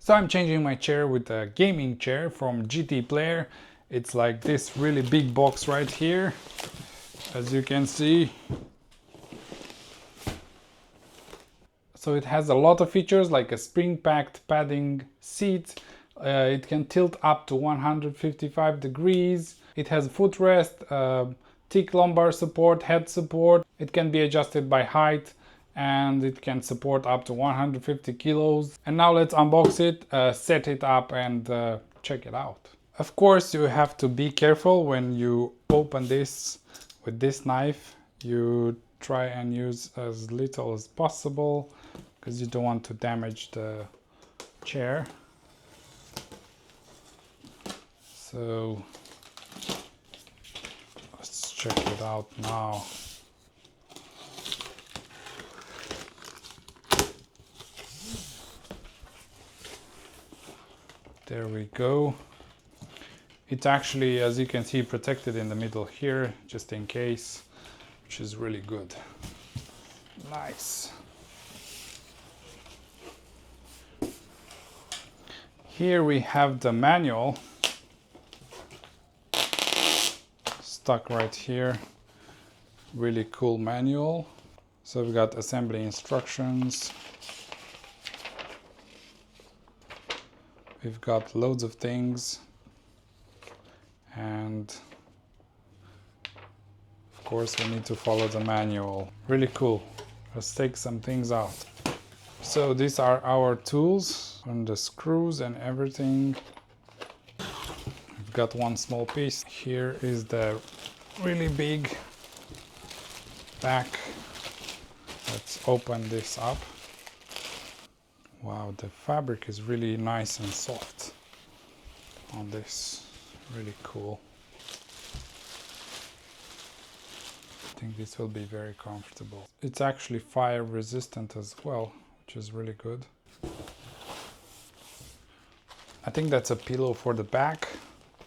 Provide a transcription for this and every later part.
So I'm changing my chair with a gaming chair from GT Player. It's like this really big box right here, as you can see. So it has a lot of features like a spring-packed padding seat. It can tilt up to 155 degrees. It has footrest, thick lumbar support, head support. It can be adjusted by height and it can support up to 150 kilos. And now let's unbox it, set it up and check it out. Of course, you have to be careful when you open this with this knife. You try and use as little as possible because you don't want to damage the chair. So let's check it out now. There we go. It's actually, as you can see, protected in the middle here, just in case, which is really good. Nice. Here we have the manual stuck right here. Really cool manual. So we've got assembly instructions. We've got loads of things. And of course we need to follow the manual. Really cool. Let's take some things out. So these are our tools and the screws and everything. We've got one small piece. Here is the really big back. Let's open this up. Wow, the fabric is really nice and soft on this. Really cool. I think this will be very comfortable. It's actually fire resistant as well, which is really good. I think that's a pillow for the back.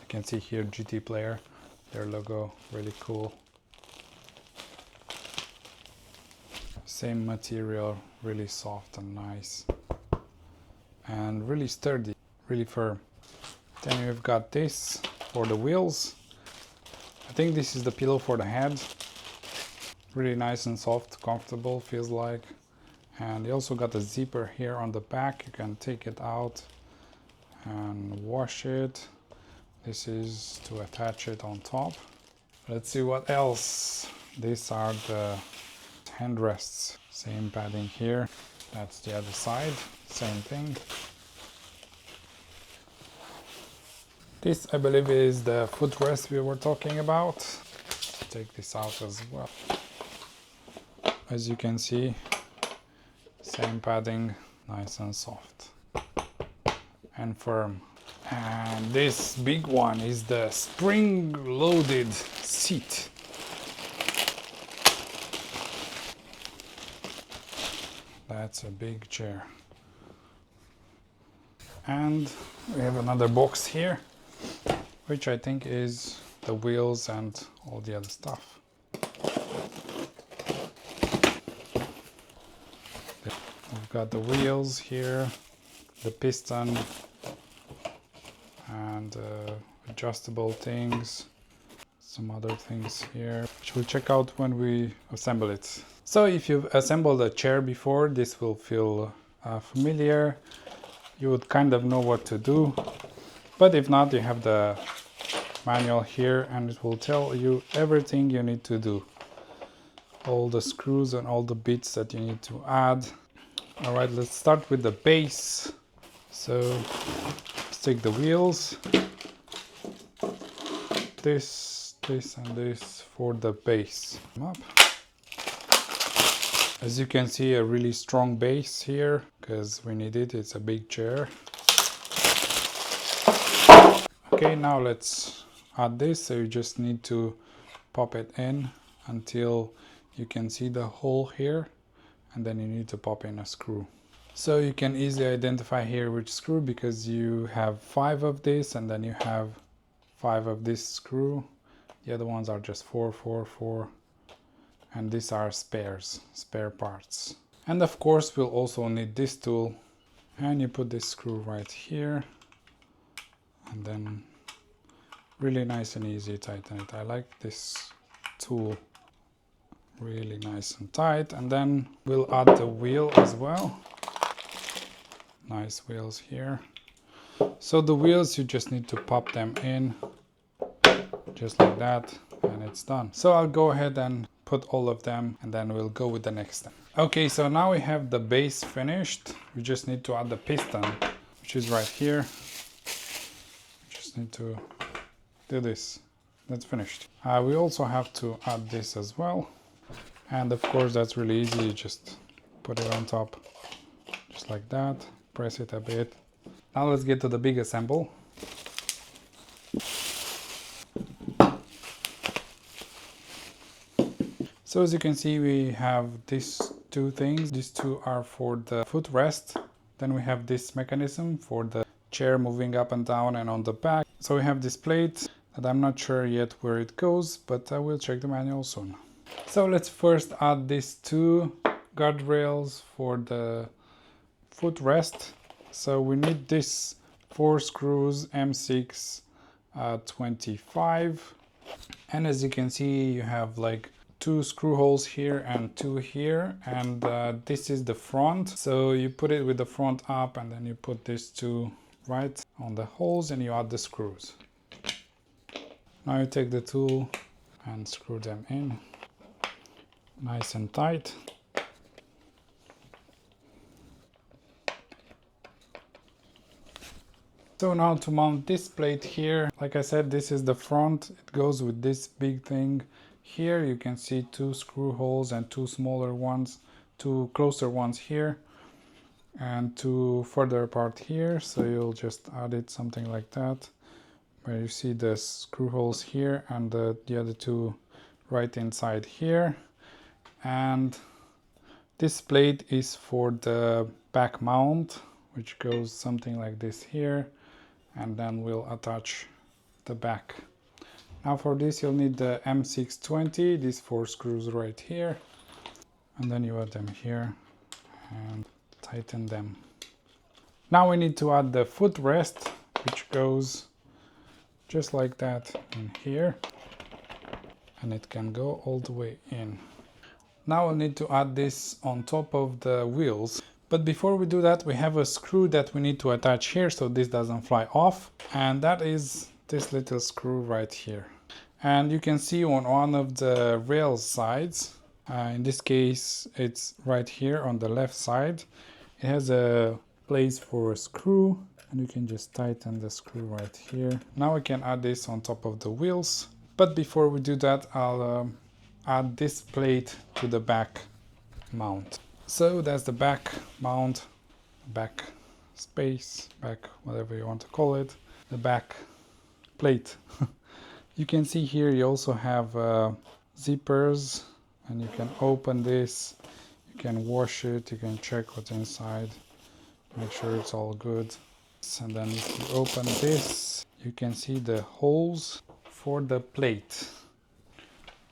You can see here GT Player, their logo, really cool. Same material, really soft and nice. And really sturdy, really firm. Then we've got this for the wheels. I think this is the pillow for the head. Really nice and soft, comfortable, feels like. And you also got a zipper here on the back. You can take it out and wash it. This is to attach it on top. Let's see what else. These are the handrests. Same padding here. That's the other side. Same thing. This, I believe, is the footrest we were talking about. Take this out as well. As you can see, same padding, nice and soft and firm. And this big one is the spring-loaded seat. That's a big chair. And we have another box here, which I think is the wheels and all the other stuff. We've got the wheels here, the piston, and adjustable things, some other things here, which we'll check out when we assemble it. So if you've assembled a chair before, this will feel familiar. You would kind of know what to do. But if not, you have the manual here and it will tell you everything you need to do. All the screws and all the bits that you need to add. Alright, let's start with the base. So let's take the wheels. This, and this for the base. Up. As you can see, a really strong base here because we need it. It's a big chair. Okay, now let's add this. So you just need to pop it in until you can see the hole here, and then you need to pop in a screw. So you can easily identify here which screw because you have 5 of this and then you have 5 of this screw. The other ones are just 4, 4, 4. And these are spare parts. And of course we'll also need this tool And you put this screw right here, and then really nice and easy tighten it. I like this tool, really nice and tight. And then we'll add the wheel as well. Nice wheels here. So the wheels, you just need to pop them in just like that, and it's done. So I'll go ahead and put all of them, and then we'll go with the next step. Okay, so now we have the base finished. We just need to add the piston, which is right here. Just need to do this. That's finished. We also have to add this as well, and of course that's really easy. You just put it on top just like that, press it a bit. Now let's get to the big assemble. So as you can see, we have these two things. These two are for the footrest. Then we have this mechanism for the chair moving up and down and on the back. So we have this plate that I'm not sure yet where it goes, but I will check the manual soon. So let's first add these two guardrails for the footrest. So we need this 4 screws M6 25, and as you can see, you have like 2 screw holes here and 2 here, and this is the front. So you put it with the front up, and then you put these 2 right on the holes, and you add the screws. Now you take the tool and screw them in nice and tight. So now to mount this plate here, like I said, this is the front. It goes with this big thing here. You can see 2 screw holes and 2 smaller ones, 2 closer ones here, and 2 further apart here. So you'll just add it something like that, where you see the screw holes here and the other 2 right inside here. And this plate is for the back mount, which goes something like this here, and then we'll attach the back. Now for this you'll need the M620, these 4 screws right here, and then you add them here and tighten them. Now we need to add the footrest, which goes just like that in here, and it can go all the way in. Now we'll need to add this on top of the wheels. But before we do that, we have a screw that we need to attach here so this doesn't fly off, and that is this little screw right here. And you can see on one of the rail sides, in this case it's right here on the left side, it has a place for a screw, and you can just tighten the screw right here. Now we can add this on top of the wheels, but before we do that, I'll add this plate to the back mount. So that's the back mount, back space, back whatever you want to call it, the back plate. You can see here you also have zippers, and you can open this, you can wash it, you can check what's inside, make sure it's all good. And then if you open this, you can see the holes for the plate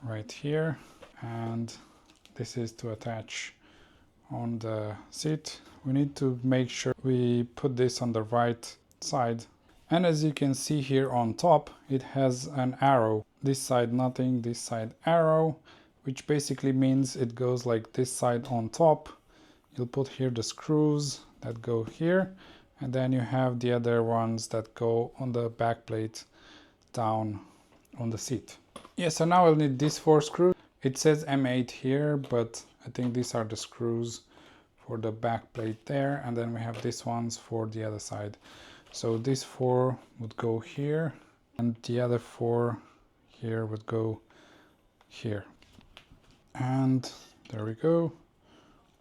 right here, and this is to attach on the seat. We need to make sure we put this on the right side, and as you can see here on top, it has an arrow. This side nothing, this side arrow, which basically means it goes like this side on top. You'll put here the screws that go here, and then you have the other ones that go on the back plate down on the seat. Yeah, so now I'll need these 4 screws. It says M8 here, but I think these are the screws for the back plate there, and then we have these ones for the other side. So these 4 would go here, and the other 4 here would go here. And there we go.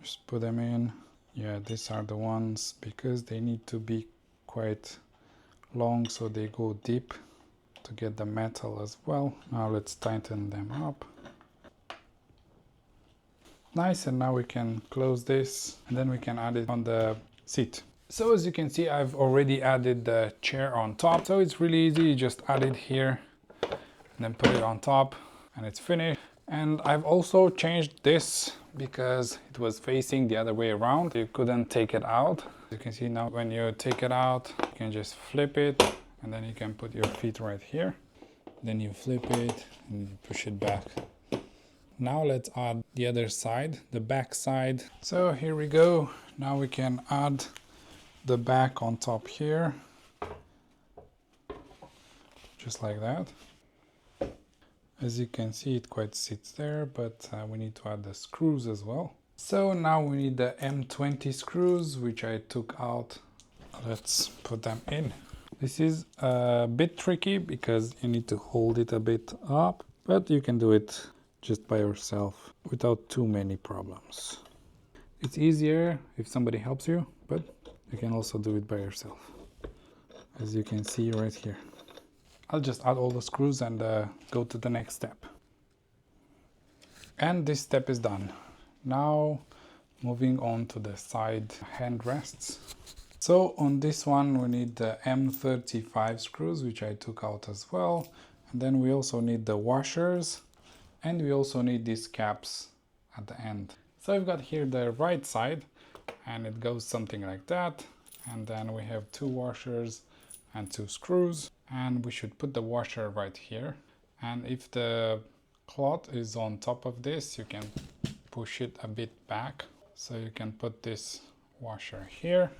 Just put them in. Yeah, these are the ones, because they need to be quite long, so they go deep to get the metal as well. Now let's tighten them up. Nice, and now we can close this, and then we can add it on the seat. So as you can see, I've already added the chair on top, so it's really easy. You just add it here and then put it on top, and it's finished. And I've also changed this because it was facing the other way around. You couldn't take it out. You can see now when you take it out, you can just flip it and then you can put your feet right here. Then you flip it and you push it back. Now let's add the other side, the back side. So here we go. Now we can add the back on top here. Just like that. As you can see, it quite sits there, but we need to add the screws as well. So now we need the M20 screws, which I took out. Let's put them in. This is a bit tricky because you need to hold it a bit up, but you can do it just by yourself without too many problems. It's easier if somebody helps you, but you can also do it by yourself, as you can see right here. I'll just add all the screws and go to the next step. And this step is done. Now moving on to the side handrests. So on this one we need the M35 screws, which I took out as well. And then we also need the washers and we also need these caps at the end. So I've got here the right side and it goes something like that. And then we have 2 washers and 2 screws. And we should put the washer right here. And if the cloth is on top of this, you can push it a bit back. So you can put this washer here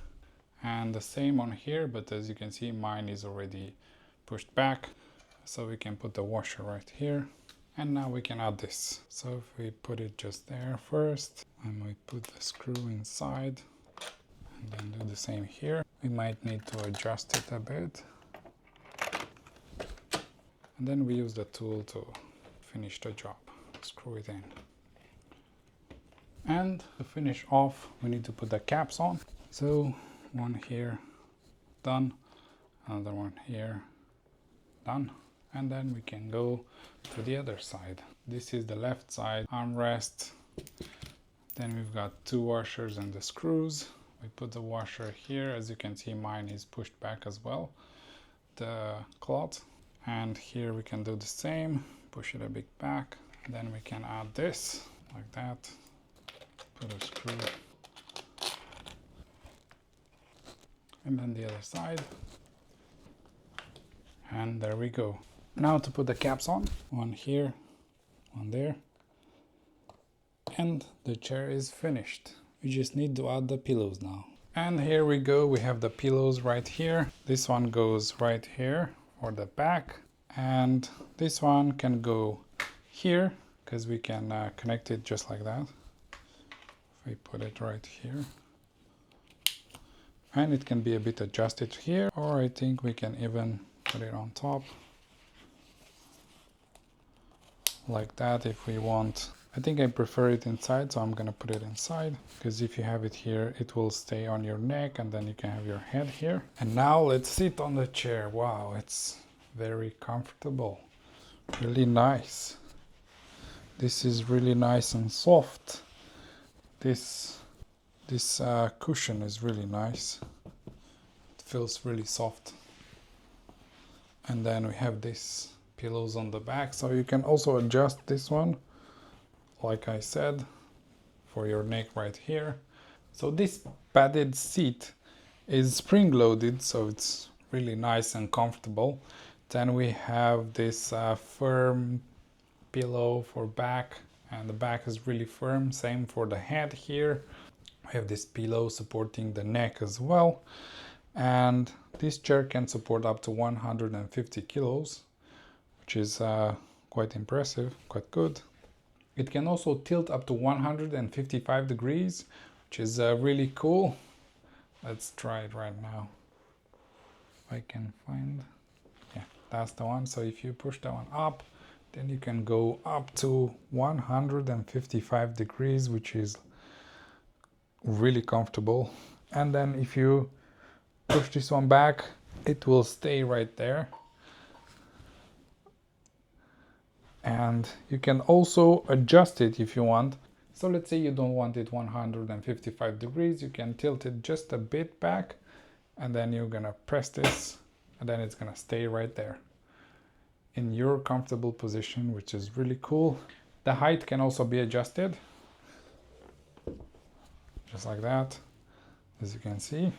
and the same on here, but as you can see, mine is already pushed back. So we can put the washer right here. And now we can add this. So if we put it just there first, and we put the screw inside, and then do the same here. We might need to adjust it a bit. And then we use the tool to finish the job. Screw it in. And to finish off, we need to put the caps on. So one here, done. Another one here, done. And then we can go to the other side. This is the left side armrest. Then we've got 2 washers and the screws. We put the washer here. As you can see, mine is pushed back as well, the cloth. And here we can do the same, push it a bit back. Then we can add this like that, put a screw. And then the other side. And there we go. Now to put the caps on, one here, one there. And the chair is finished. We just need to add the pillows now. And here we go, we have the pillows right here. This one goes right here for the back. And this one can go here, because we can connect it just like that. If we put it right here. And it can be a bit adjusted here, or I think we can even put it on top. Like that if we want. I think I prefer it inside, so I'm gonna put it inside, because if you have it here, it will stay on your neck and then you can have your head here. And now let's sit on the chair. Wow, it's very comfortable, really nice. This is really nice and soft. This cushion is really nice. It feels really soft. And then we have this pillows on the back, so you can also adjust this one, like I said, for your neck right here. So this padded seat is spring loaded, so it's really nice and comfortable. Then we have this firm pillow for back, and the back is really firm. Same for the head here. We have this pillow supporting the neck as well. And this chair can support up to 150 kilos, which is quite impressive, quite good. It can also tilt up to 155 degrees, which is really cool. Let's try it right now. If I can find, yeah, that's the one. So if you push that one up, then you can go up to 155 degrees, which is really comfortable. And then if you push this one back, it will stay right there. And you can also adjust it if you want. So let's say you don't want it 155 degrees, you can tilt it just a bit back, and then you're gonna press this, and then it's gonna stay right there in your comfortable position, which is really cool. The height can also be adjusted, just like that. as you can see.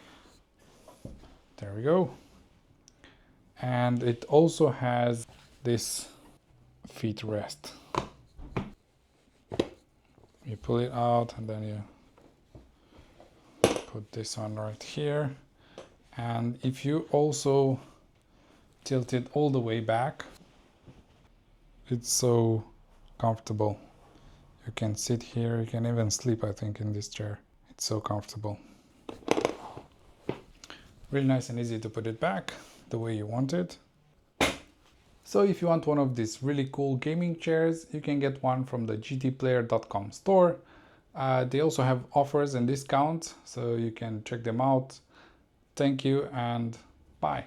There we go. And it also has this feet rest. You pull it out and then you put this on right here. And if you also tilt it all the way back, it's so comfortable. You can sit here, you can even sleep, I think, in this chair. It's so comfortable. Really nice and easy to put it back the way you want it. So if you want one of these really cool gaming chairs, you can get one from the gtplayer.com store. They also have offers and discounts, so you can check them out. Thank you and bye.